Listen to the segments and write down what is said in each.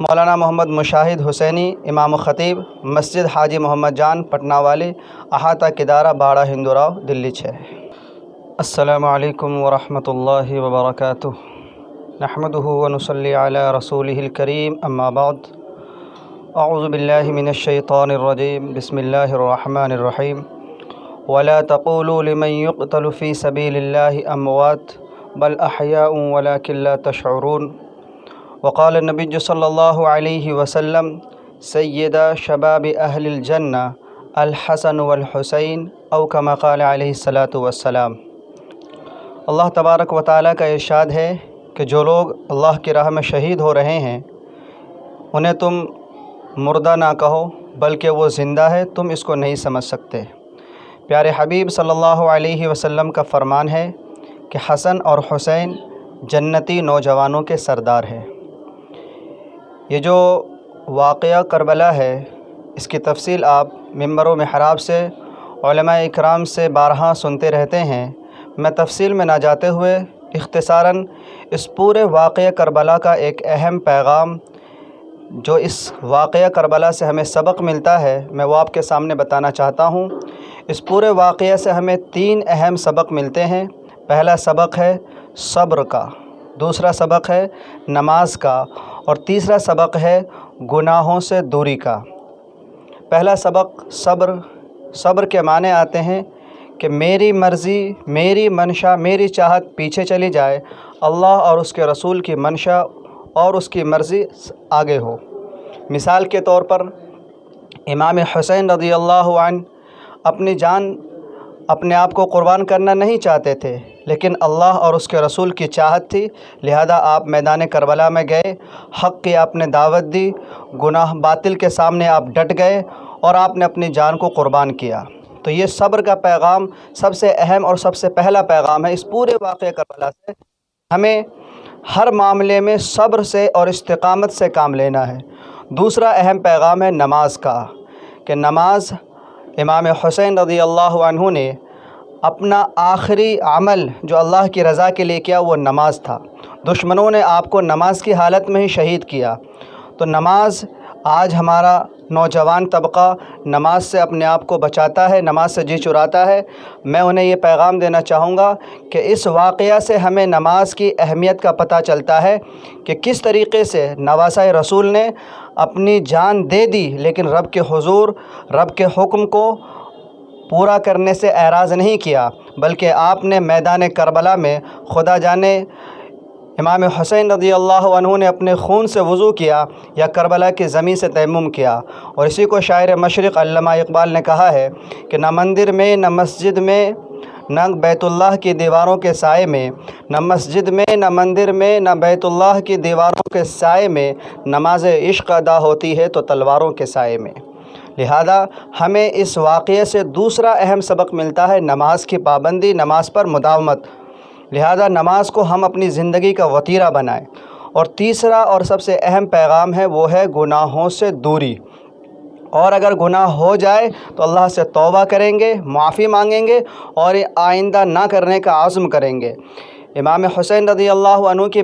مولانا محمد مشاہد حسینی امام و خطیب مسجد حاجی محمد جان پٹنہ والی احاطہ کدارہ باڑہ ہندوراؤ دلی 6۔ السلام علیکم ورحمۃ اللہ وبرکاتہ۔ نحمدہ ونصلی علی رسولہ الکریم، اما بعد، اعوذ باللہ من الشیطان الرجیم، بسم اللہ الرحمن الرحیم۔ ولا تقولوا لمن يقتل في سبيل الله اموات بل احیاء ولكن لا تشعرون۔ وقال النبی صلی اللہ علیہ وسلم سید شباب اہل الجنہ الحسن والحسین او کما قال علیہ الصلاۃ والسلام۔ اللہ تبارک و تعالیٰ کا ارشاد ہے کہ جو لوگ اللہ کی راہ میں شہید ہو رہے ہیں انہیں تم مردہ نہ کہو بلکہ وہ زندہ ہے، تم اس کو نہیں سمجھ سکتے۔ پیارے حبیب صلی اللہ علیہ وسلم کا فرمان ہے کہ حسن اور حسین جنتی نوجوانوں کے سردار ہیں۔ یہ جو واقعہ کربلا ہے اس کی تفصیل آپ ممبر و محراب سے علماء اکرام سے بارہا سنتے رہتے ہیں۔ میں تفصیل میں نہ جاتے ہوئے اختصاراً اس پورے واقعہ کربلا کا ایک اہم پیغام جو اس واقعہ کربلا سے ہمیں سبق ملتا ہے میں وہ آپ کے سامنے بتانا چاہتا ہوں۔ اس پورے واقعہ سے ہمیں 3 اہم سبق ملتے ہیں۔ پہلا سبق ہے صبر کا، دوسرا سبق ہے نماز کا، اور تیسرا سبق ہے گناہوں سے دوری کا۔ پہلا سبق صبر کے معنی آتے ہیں کہ میری مرضی، میری منشا، میری چاہت پیچھے چلی جائے، اللہ اور اس کے رسول کی منشا اور اس کی مرضی آگے ہو۔ مثال کے طور پر امام حسین رضی اللہ عنہ اپنی جان اپنے آپ کو قربان کرنا نہیں چاہتے تھے، لیکن اللہ اور اس کے رسول کی چاہت تھی، لہذا آپ میدان کربلا میں گئے، حق کی آپ نے دعوت دی، گناہ باطل کے سامنے آپ ڈٹ گئے اور آپ نے اپنی جان کو قربان کیا۔ تو یہ صبر کا پیغام سب سے اہم اور سب سے پہلا پیغام ہے۔ اس پورے واقعہ کربلا سے ہمیں ہر معاملے میں صبر سے اور استقامت سے کام لینا ہے۔ دوسرا اہم پیغام ہے نماز کا، کہ نماز امام حسین رضی اللہ عنہ نے اپنا آخری عمل جو اللہ کی رضا کے لیے کیا وہ نماز تھا۔ دشمنوں نے آپ کو نماز کی حالت میں ہی شہید کیا۔ تو نماز، آج ہمارا نوجوان طبقہ نماز سے اپنے آپ کو بچاتا ہے، نماز سے جی چراتا ہے۔ میں انہیں یہ پیغام دینا چاہوں گا کہ اس واقعہ سے ہمیں نماز کی اہمیت کا پتہ چلتا ہے کہ کس طریقے سے نواسۂ رسول نے اپنی جان دے دی، لیکن رب کے حضور، رب کے حکم کو پورا کرنے سے اعراض نہیں کیا، بلکہ آپ نے میدان کربلا میں خدا جانے امام حسین رضی اللہ عنہ نے اپنے خون سے وضو کیا یا کربلا کی زمین سے تیمم کیا۔ اور اسی کو شاعر مشرق علامہ اقبال نے کہا ہے کہ نہ مندر میں نہ مسجد میں نہ بیت اللہ کی دیواروں کے سائے میں، نہ مسجد میں نہ مندر میں نہ بیت اللہ کی دیواروں کے سائے میں نماز عشق ادا ہوتی ہے تو تلواروں کے سائے میں۔ لہذا ہمیں اس واقعے سے دوسرا اہم سبق ملتا ہے نماز کی پابندی، نماز پر مداومت۔ لہذا نماز کو ہم اپنی زندگی کا وتیرہ بنائیں۔ اور تیسرا اور سب سے اہم پیغام ہے وہ ہے گناہوں سے دوری۔ اور اگر گناہ ہو جائے تو اللہ سے توبہ کریں گے، معافی مانگیں گے اور آئندہ نہ کرنے کا عزم کریں گے۔ امام حسین رضی اللہ عنہ کی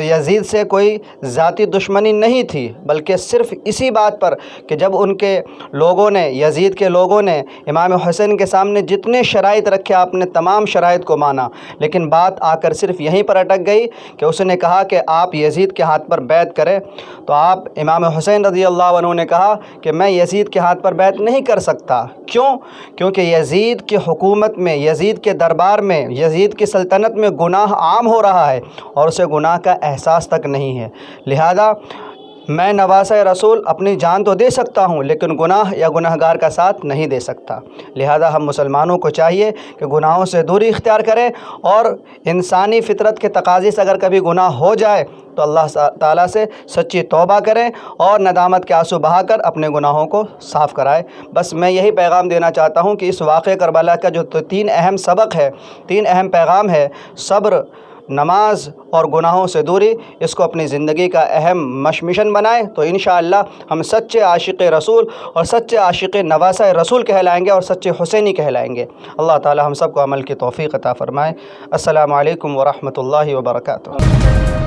یزید سے کوئی ذاتی دشمنی نہیں تھی، بلکہ صرف اسی بات پر کہ جب ان کے لوگوں نے، یزید کے لوگوں نے امام حسین کے سامنے جتنے شرائط رکھے آپ نے تمام شرائط کو مانا، لیکن بات آ کر صرف یہیں پر اٹک گئی کہ اس نے کہا کہ آپ یزید کے ہاتھ پر بیعت کریں۔ تو آپ امام حسین رضی اللہ عنہ نے کہا کہ میں یزید کے ہاتھ پر بیعت نہیں کر سکتا۔ کیوں؟ کیونکہ یزید کی حکومت میں، یزید کے دربار میں، یزید کی سلطنت میں گناہ عام ہو رہا ہے اور اسے گناہ کا احساس تک نہیں ہے۔ لہذا میں نواسۂ رسول اپنی جان تو دے سکتا ہوں لیکن گناہ یا گناہگار کا ساتھ نہیں دے سکتا۔ لہذا ہم مسلمانوں کو چاہیے کہ گناہوں سے دوری اختیار کریں، اور انسانی فطرت کے تقاضے سے اگر کبھی گناہ ہو جائے تو اللہ تعالیٰ سے سچی توبہ کریں اور ندامت کے آنسو بہا کر اپنے گناہوں کو صاف کرائیں۔ بس میں یہی پیغام دینا چاہتا ہوں کہ اس واقعہ کربلا کا جو 3 اہم سبق ہے، 3 اہم پیغام ہے، صبر، نماز اور گناہوں سے دوری، اس کو اپنی زندگی کا اہم مشن بنائیں تو انشاءاللہ ہم سچے عاشق رسول اور سچے عاشق نواسۂ رسول کہلائیں گے اور سچے حسینی کہلائیں گے۔ اللہ تعالی ہم سب کو عمل کی توفیق عطا فرمائے۔ السلام علیکم ورحمۃ اللہ وبرکاتہ۔